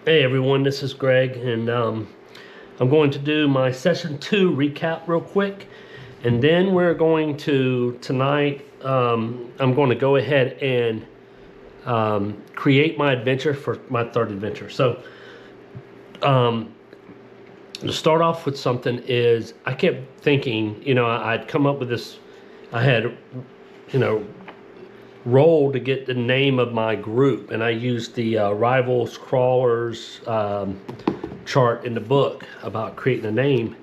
Hey everyone, this is Greg, and I'm going to do my session 2 recap real quick, and then we're going to tonight. I'm going to go ahead and create my adventure for my third adventure. So to start off with something is I kept thinking, I'd come up with this. I had, roll to get the name of my group, and I used the Rivals Crawlers chart in the book about creating a name,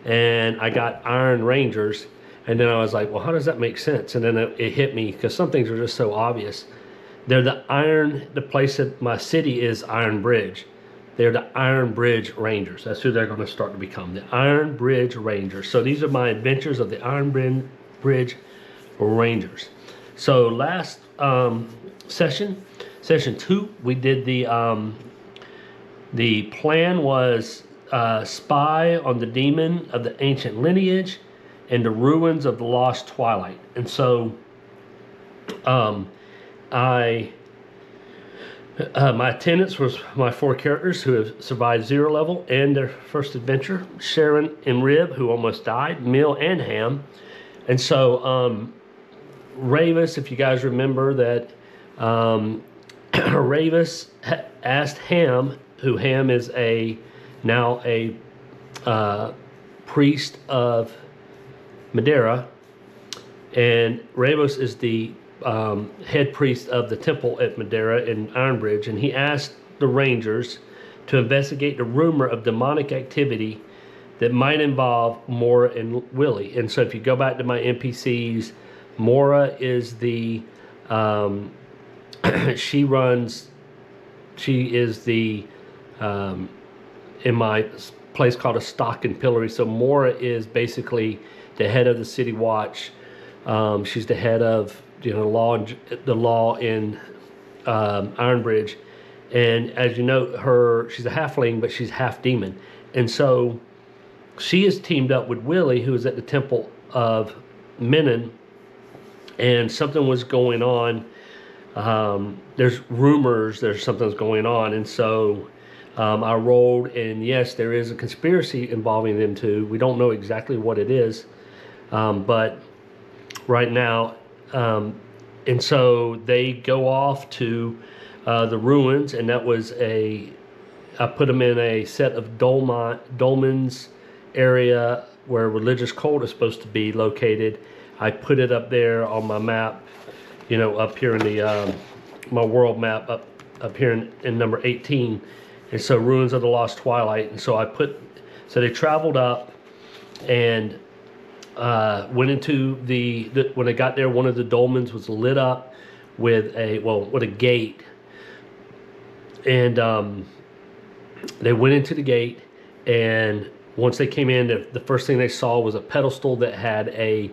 and I got Iron Rangers, and then I was like, well, how does that make sense? And then it hit me, because some things are just so obvious. They're the place that my city is Ironbridge. They're the Ironbridge Rangers. That's who they're going to start to become, the Ironbridge Rangers. So these are my adventures of the Ironbridge Rangers. So last session 2, we did the plan was spy on the demon of the ancient lineage and the ruins of the lost twilight. And so my attendants was my 4 characters who have survived 0 level and their first adventure: Sharon and Rib, who almost died, Mill and Ham. And so Ravis, if you guys remember that, Ravis asked Ham, who Ham is now a priest of Madeira, and Ravis is the head priest of the temple at Madeira in Ironbridge, and he asked the Rangers to investigate the rumor of demonic activity that might involve Mora and Willie. And so if you go back to my NPCs, Mora is the she is the in my place called a stock and pillory. So Mora is basically the head of the city watch. She's the head of the law in Ironbridge, and as you know, she's a halfling, but she's half demon, and so she is teamed up with Willie, who is at the temple of Menon. And something was going on. There's rumors there's something's going on. And so I rolled, and yes, there is a conspiracy involving them too. We don't know exactly what it is, but right now, and so they go off to the ruins, and that was I put them in a set of dolmens area where a religious cult is supposed to be located. I put it up there on my map, up here in the my world map, up here in number 18. And so Ruins of the Lost Twilight. And so so they traveled up and went into when they got there, one of the dolmens was lit up with a gate. And they went into the gate, and once they came in, the first thing they saw was a pedestal that had a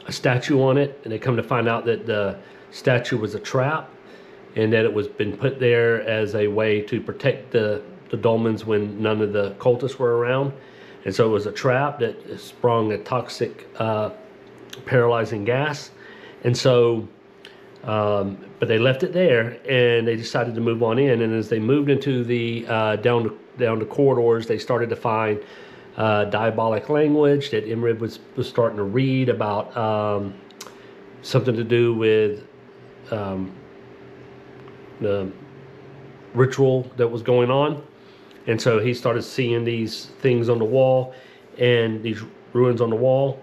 statue on it, and they come to find out that the statue was a trap, and that it was been put there as a way to protect the dolmens when none of the cultists were around. And so it was a trap that sprung a toxic paralyzing gas. And so but they left it there, and they decided to move on in. And as they moved into the down the corridors, they started to find diabolic language that Imrid was starting to read about, something to do with the ritual that was going on. And so he started seeing these things on the wall, and these ruins on the wall.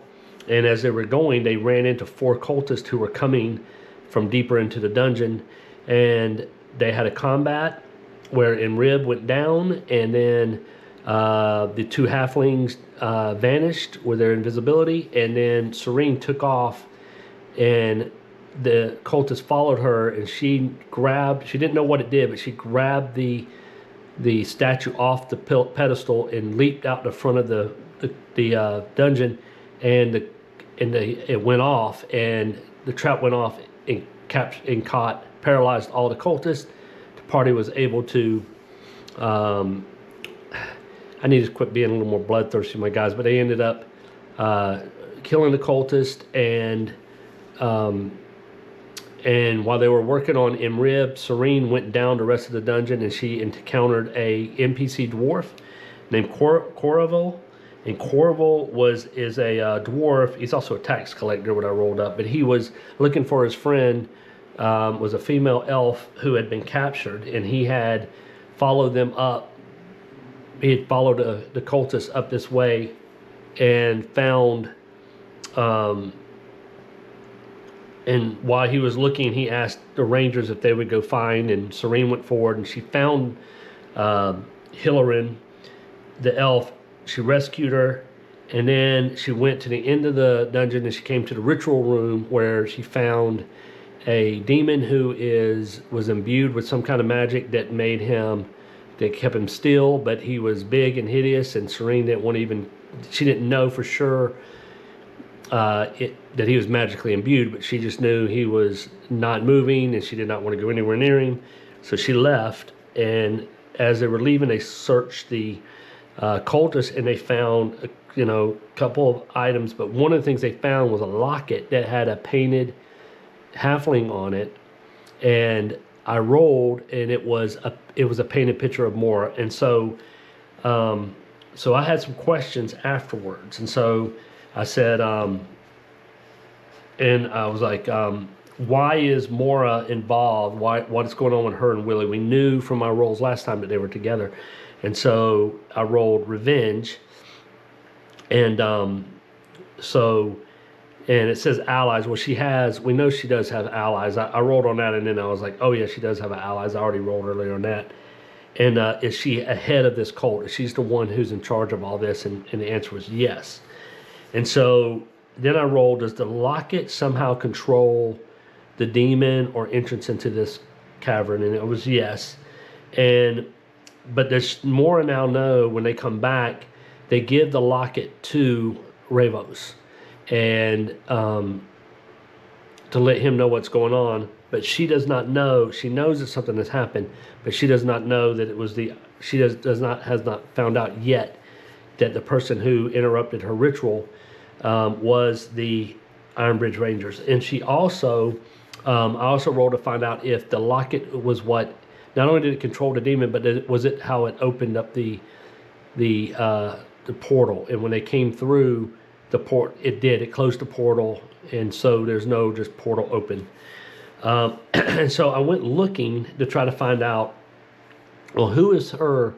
And as they were going, they ran into 4 cultists who were coming from deeper into the dungeon, and they had a combat where Imrib went down, and then the 2 halflings vanished with their invisibility, and then Serene took off, and the cultist followed her, and she didn't know what it did, but she grabbed the statue off the pedestal and leaped out the front of the dungeon, and it went off, and the trap went off and paralyzed all the cultists. The party was able to I need to quit being a little more bloodthirsty, my guys, but they ended up killing the cultist, and And while they were working on Imrib, Serene went down the rest of the dungeon and she encountered a NPC dwarf named Corvo. And Corvo is a dwarf. He's also a tax collector when I rolled up, but he was looking for his friend, was a female elf who had been captured, and he had followed them up. He had followed the cultists up this way and found, and while he was looking, he asked the rangers if they would go find, and Serene went forward and she found Hilarin, the elf. She rescued her, and then she went to the end of the dungeon and she came to the ritual room where she found a demon who was imbued with some kind of magic that kept him still, but he was big and hideous, and Serene she didn't know for sure that he was magically imbued, but she just knew he was not moving and she did not want to go anywhere near him. So she left, and as they were leaving, they searched the cultists and they found a couple of items, but one of the things they found was a locket that had a painted halfling on it, and I rolled and it was a painted picture of Mora. And so I had some questions afterwards, and so I said, and I was like, why is Mora involved? What's going on with her and Willie? We knew from my rolls last time that they were together. And so I rolled revenge, and and it says allies. Well, we know she does have allies. I rolled on that, and then I was like, oh yeah, she does have allies. I already rolled earlier on that. And is she ahead of this cult? She's the one who's in charge of all this? And the answer was yes. And so then I rolled, does the locket somehow control the demon or entrance into this cavern? And it was yes. But there's more now know when they come back, they give the locket to Ravos and to let him know what's going on. But she does not know. She knows that something has happened, but she does not know that it was has not found out yet that the person who interrupted her ritual was the Ironbridge Rangers. And she also, I also rolled to find out if the locket was what. Not only did it control the demon, but was it how it opened up the portal? And when they came through the port, it closed the portal, and so there's no just portal open. And so I went looking to try to find out, well, who is her?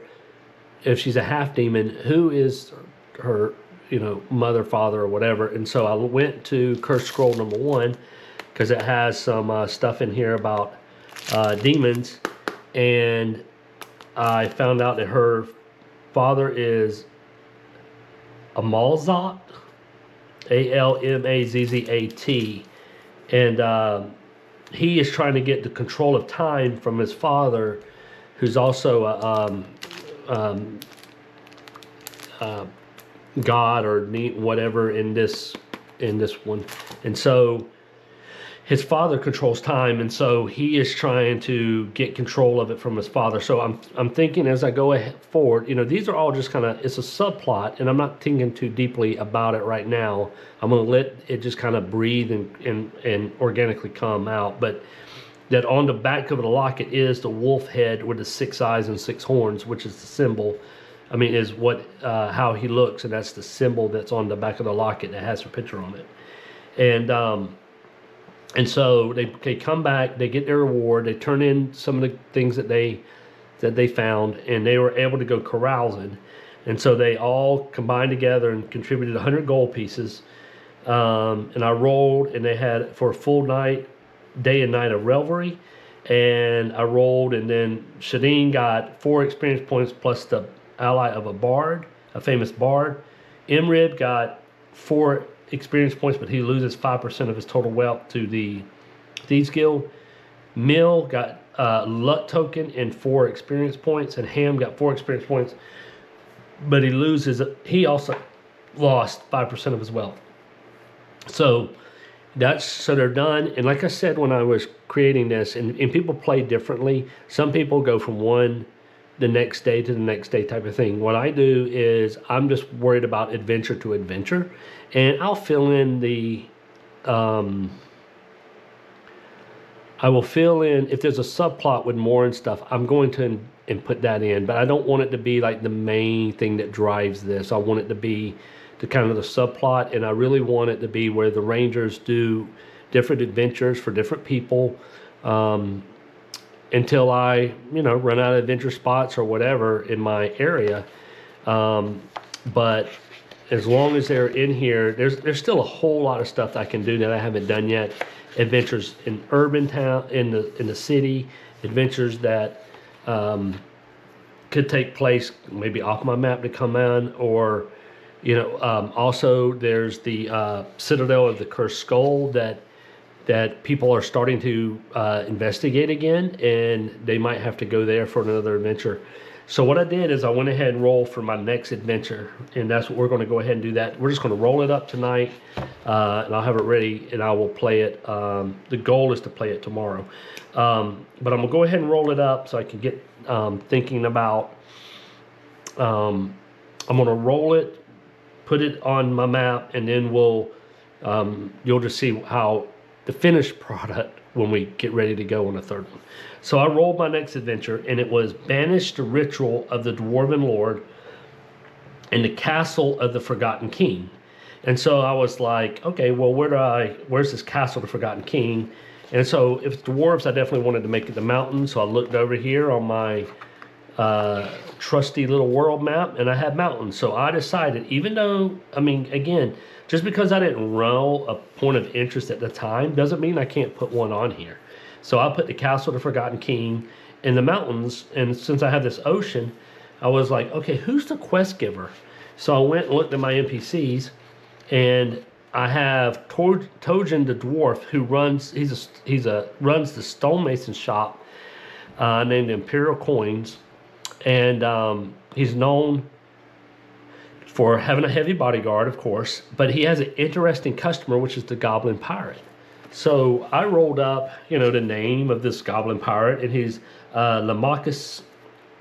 If she's a half demon, who is her? Mother, father, or whatever. And so I went to Curse Scroll number 1 because it has some stuff in here about demons. And I found out that her father is Amalzat, Almazzat, and he is trying to get the control of time from his father, who's also a god or whatever in this one. And so his father controls time, and so he is trying to get control of it from his father. So I'm thinking as I go forward, these are all just kind of, it's a subplot, and I'm not thinking too deeply about it right now. I'm going to let it just kind of breathe and organically come out. But that on the back of the locket is the wolf head with the 6 eyes and 6 horns, which is the symbol. Is what how he looks, and that's the symbol that's on the back of the locket that has her picture on it. And so they come back, they get their reward, they turn in some of the things that they found, and they were able to go carousing. And so they all combined together and contributed 100 gold pieces. And I rolled, and they had for a full day and night of revelry. And I rolled, and then Shadeen got 4 experience points plus the ally of a famous bard. Imrib got 4 experience points, but he loses 5% of his total wealth to the Thieves Guild. Mill got luck token and 4 experience points, and Ham got 4 experience points, but he also lost 5% of his wealth. So they're done. And like I said when I was creating this, and people play differently. Some people go from the next day to the next day type of thing. What I do is I'm just worried about adventure to adventure, and I'll fill in the I will fill in if there's a subplot with more and stuff. I'm going to and put that in, but I don't want it to be like the main thing that drives this. I want it to be the kind of the subplot, and I really want it to be where the Rangers do different adventures for different people, until I, run out of adventure spots or whatever in my area. But as long as they're in here, there's still a whole lot of stuff that I can do that I haven't done yet. Adventures in urban town, in the city, adventures that could take place maybe off my map to come on, or also there's the Citadel of the Cursed Skull that people are starting to investigate again, and they might have to go there for another adventure. So what I did is I went ahead and rolled for my next adventure, and that's what we're going to go ahead and do that. We're just going to roll it up tonight, and I'll have it ready, and I will play it. The goal is to play it tomorrow. But I'm going to go ahead and roll it up so I can get thinking about, I'm going to roll it, put it on my map, and then you'll just see how the finished product when we get ready to go on a third one. So I rolled my next adventure, and it was Banish the Ritual of the Dwarven Lord in the Castle of the Forgotten King. And so I was like, okay, well, where's this Castle of the Forgotten King? And so if it's dwarves, I definitely wanted to make it the mountains. So I looked over here on my trusty little world map, and I had mountains. So I decided, even though, again, just because I didn't roll a point of interest at the time doesn't mean I can't put one on here. So I put the Castle of the Forgotten King in the mountains, and since I have this ocean, I was like, okay, who's the quest giver? So I went and looked at my NPCs, and I have Tojan the dwarf who runs runs the stonemason shop named Imperial Coins, and he's known for having a heavy bodyguard, of course, but he has an interesting customer, which is the Goblin Pirate. So I rolled up, the name of this Goblin Pirate, and he's Lamachus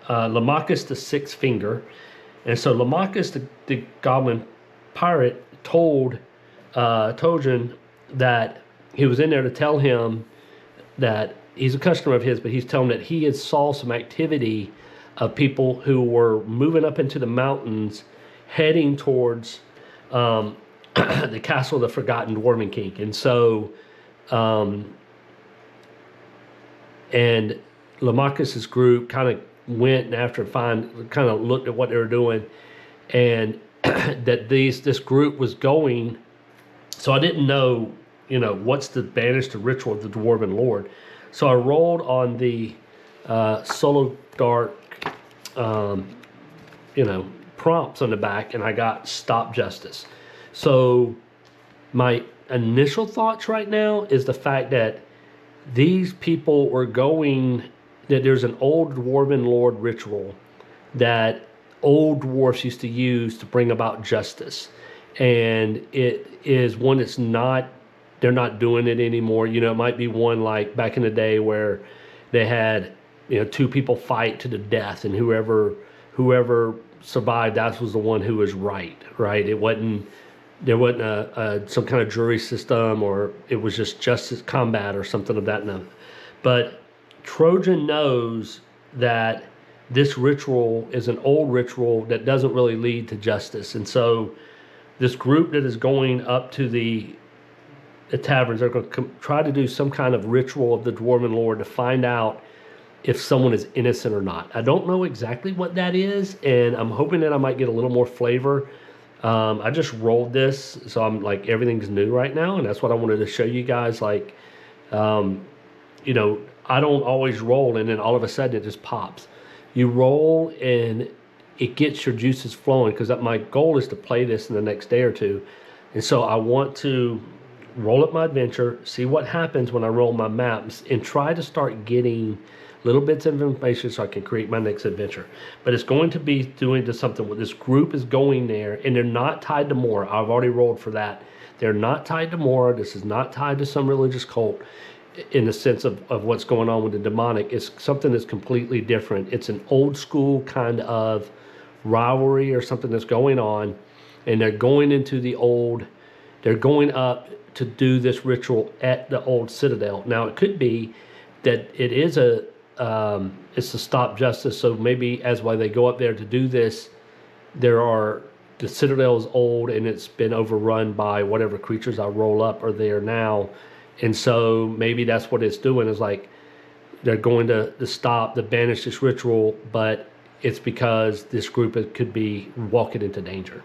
the Six Finger. And so Lamachus the Goblin Pirate told Tojan that he was in there to tell him that he's a customer of his, but he's telling him that he had saw some activity of people who were moving up into the mountains heading towards the Castle of the Forgotten Dwarven King. And so and Lamachus's group kind of went after kind of looked at what they were doing, and that this group was going. So I didn't know, what's the Banish the Ritual of the Dwarven Lord. So I rolled on the ShadowDark, prompts on the back, and I got Stop Justice. So my initial thoughts right now is the fact that these people were going, that there's an old Dwarven Lord ritual that old dwarfs used to use to bring about justice. And it is one that's they're not doing it anymore. It might be one like back in the day where they had, two people fight to the death, and whoever survived, that was the one who was right? There wasn't some kind of jury system, or it was just justice combat or something of that nature. But Trojan knows that this ritual is an old ritual that doesn't really lead to justice. And so this group that is going up to the taverns, they're going to try to do some kind of ritual of the Dwarven Lord to find out if someone is innocent or not. I don't know exactly what that is, and I'm hoping that I might get a little more flavor. I just rolled this, so I'm like, everything's new right now, and that's what I wanted to show you guys. Like, I don't always roll and then all of a sudden it just pops. You roll and it gets your juices flowing, because my goal is to play this in the next day or two. And so I want to roll up my adventure, see what happens when I roll my maps, and try to start getting little bits of information so I can create my next adventure. But it's going to be doing to something where this group is going there, and they're not tied to Mora. I've already rolled for that. They're not tied to Mora. This is not tied to some religious cult in the sense of what's going on with the demonic. It's something that's completely different. It's an old school kind of rivalry or something that's going on, and they're going they're going up to do this ritual at the old citadel. Now it could be that it is it's a stop justice. So maybe as why they go up there to do this, the Citadel is old and it's been overrun by whatever creatures I roll up are there now. And so maybe that's what it's doing, is like they're going to banish this ritual, but it's because this group could be walking into danger.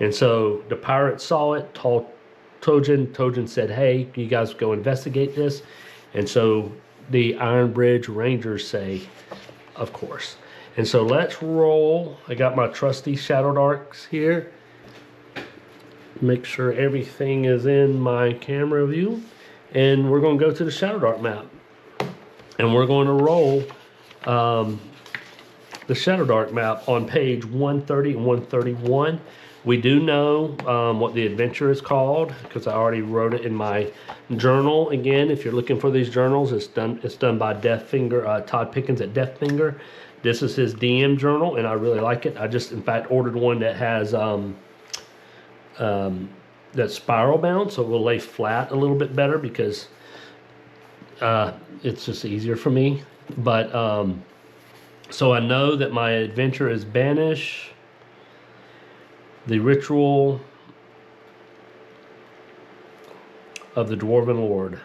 And so the pirates saw it, told Tojan said, hey, you guys go investigate this. And so the Ironbridge Rangers say, of course. And so let's roll. I got my trusty ShadowDarks here. Make sure everything is in my camera view. And we're going to go to the ShadowDark map. And we're going to roll the ShadowDark map on page 130 and 131. We do know what the adventure is called because I already wrote it in my journal. Again, if you're looking for these journals, it's done by Todd Pickens at Deathfinger. This is his DM journal, and I really like it. I just, in fact, ordered one that has that's spiral bound, so it will lay flat a little bit better because it's just easier for me. But so I know that my adventure is banish the ritual of the Dwarven Lord.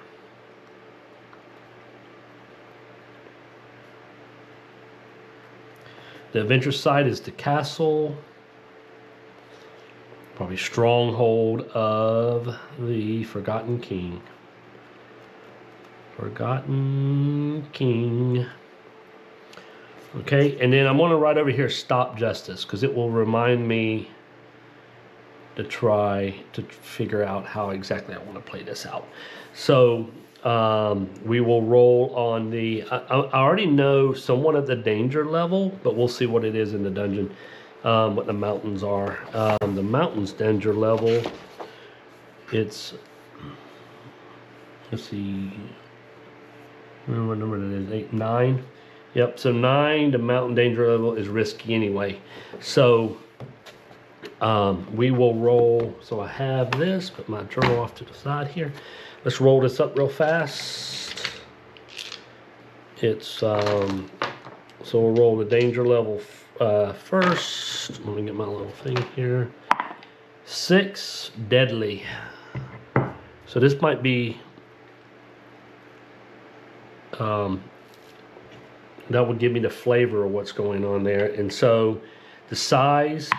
The adventure site is the castle, probably stronghold of the Forgotten King. Forgotten King. Okay, and then I'm going to write over here stop justice because it will remind me to try to figure out how exactly I want to play this out. So we will roll on the, I already know somewhat of the danger level, but we'll see what it is in the dungeon, what the mountains are. The mountains danger level, it's, let's see, I don't know what number it is, 8, 9. Yep, so 9, the mountain danger level is risky anyway. So we will roll, so I have this, put my journal off to the side here. Let's roll this up real fast. It's, so we'll roll the danger level first. Let me get my little thing here. 6, deadly. So this might be, that would give me the flavor of what's going on there. And so the size,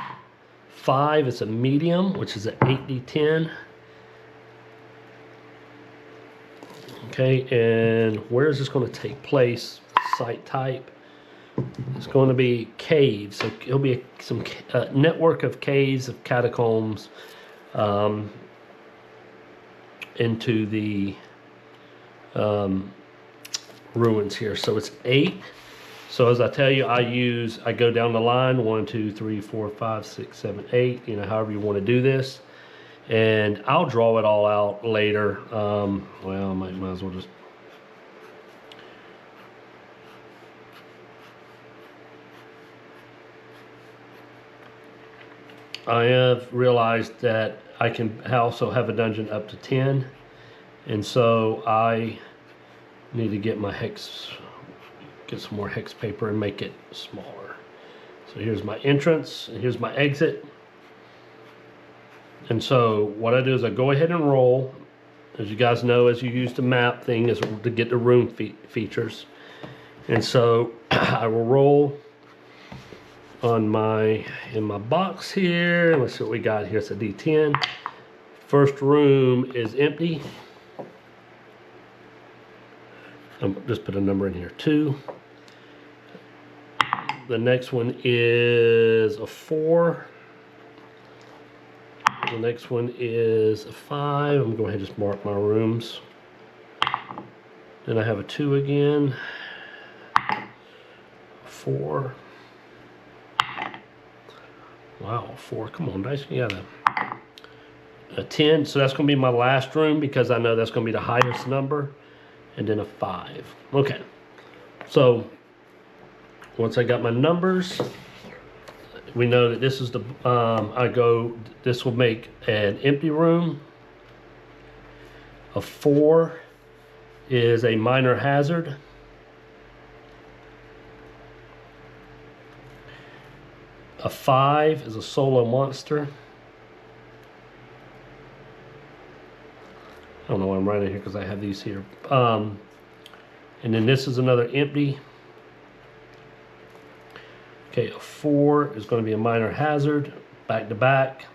5 is a medium, which is an 8d10. Okay, and where is this going to take place? Site type. It's going to be caves. So it'll be some network of caves, of catacombs, into the ruins here. So it's 8. So as I tell you, I go down the line, 1, 2, 3, 4, 5, 6, 7, 8, you know, however you want to do this. And I'll draw it all out later. Well, I might as well just. I have realized that I can also have a dungeon up to 10. And so I need to get my get some more hex paper and make it smaller. So here's my entrance and here's my exit. And so what I do is I go ahead and roll. As you guys know, as you use the map thing, is to get the room features. And so I will roll on in my box here. Let's see what we got here. It's a D10. First room is empty. Just put a number in here, 2. The next one is a 4. The next one is a 5. I'm going to go ahead and just mark my rooms. Then I have a 2 again. 4. Wow, 4. Come on, dice. You got a 10. So that's going to be my last room because I know that's going to be the highest number. And then a 5. Okay. So once I got my numbers, we know that this is the, this will make an empty room. A 4 is a minor hazard. A 5 is a solo monster. I don't know why I'm writing here because I have these here. And then this is another empty. Okay, a 4 is going to be a minor hazard, back to back.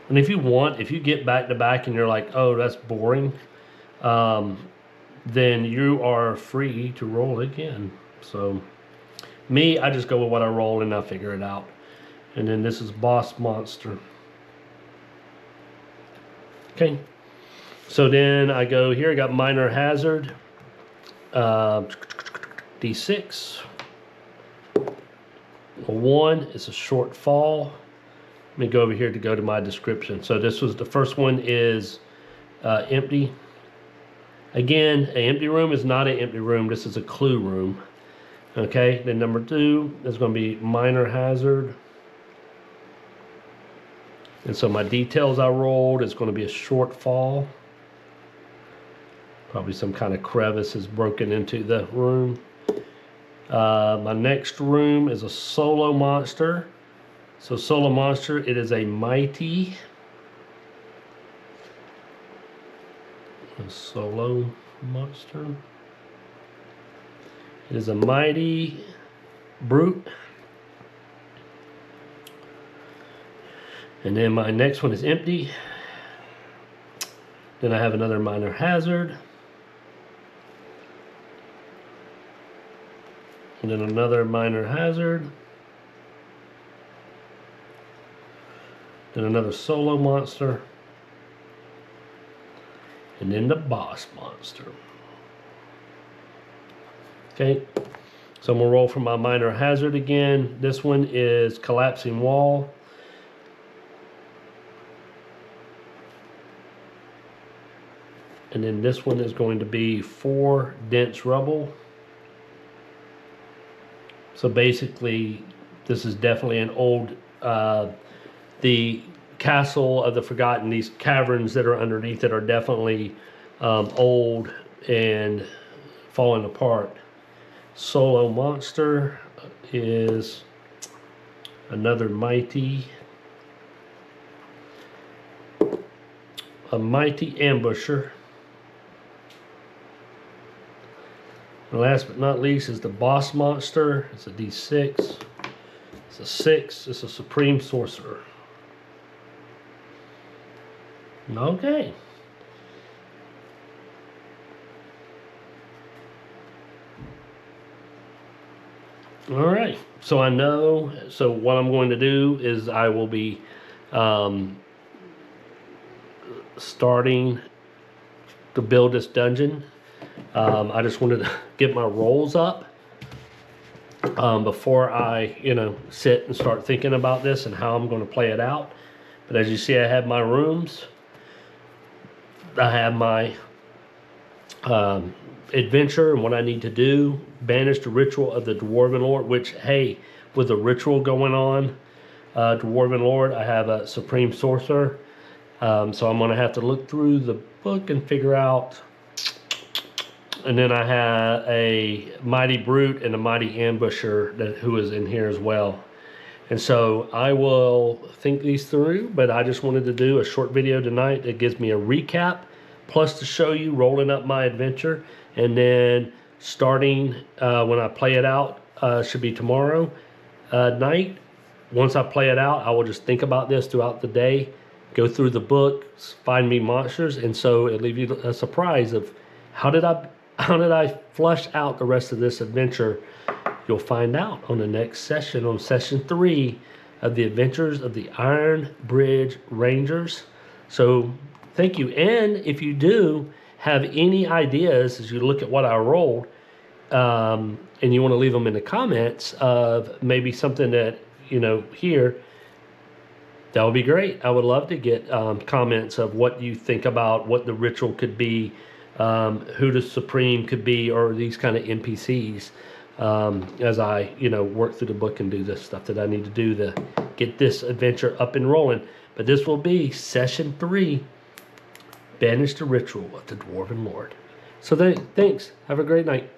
And if you want, if you get back to back and you're like, oh, that's boring, then you are free to roll again. So me, I just go with what I roll and I figure it out. And then this is boss monster. Okay. So then I go here, I got minor hazard, D6. A 1 is a short fall. Let me go over here to go to my description. So this was the first one is empty. Again, an empty room is not an empty room. This is a clue room. Okay, then number 2 is going to be minor hazard. And so my details I rolled is going to be a short fall. Probably some kind of crevice is broken into the room. My next room is a solo monster. So solo monster, it is a mighty. A solo monster. It is a mighty brute. And then my next one is empty. Then I have another minor hazard. And then another minor hazard. Then another solo monster. And then the boss monster. Okay, so I'm gonna roll for my minor hazard again. This one is collapsing wall. And then this one is going to be 4 dense rubble. So basically, this is definitely an old, the castle of the Forgotten, these caverns that are underneath it are definitely old and falling apart. Solo monster is another mighty. A mighty ambusher. And last but not least is the boss monster. It's a D6. It's a 6. It's a supreme sorcerer. Okay. All right. So I know. So what I'm going to do is I will be starting to build this dungeon. I just wanted to get my rolls up before I, sit and start thinking about this and how I'm going to play it out. But as you see, I have my rooms. I have my adventure and what I need to do. Banish the ritual of the Dwarven Lord, which, hey, with the ritual going on, Dwarven Lord, I have a Supreme Sorcerer. So I'm going to have to look through the book and figure out. And then I have a Mighty Brute and a Mighty Ambusher who is in here as well. And so I will think these through, but I just wanted to do a short video tonight that gives me a recap, plus to show you rolling up my adventure. And then starting when I play it out, should be tomorrow night. Once I play it out, I will just think about this throughout the day, go through the book, find me monsters, and so it'll leave you a surprise of how did I flush out the rest of this adventure. You'll find out on the next session, on session 3 of the Adventures of the Ironbridge Rangers. So thank you. And if you do have any ideas as you look at what I rolled, and you want to leave them in the comments of maybe something that, here, that would be great. I would love to get comments of what you think about what the ritual could be, who the Supreme could be, or these kind of NPCs. As I, work through the book and do this stuff that I need to do to get this adventure up and rolling. But this will be session 3, Banish the Ritual of the Dwarven Lord. So thanks. Have a great night.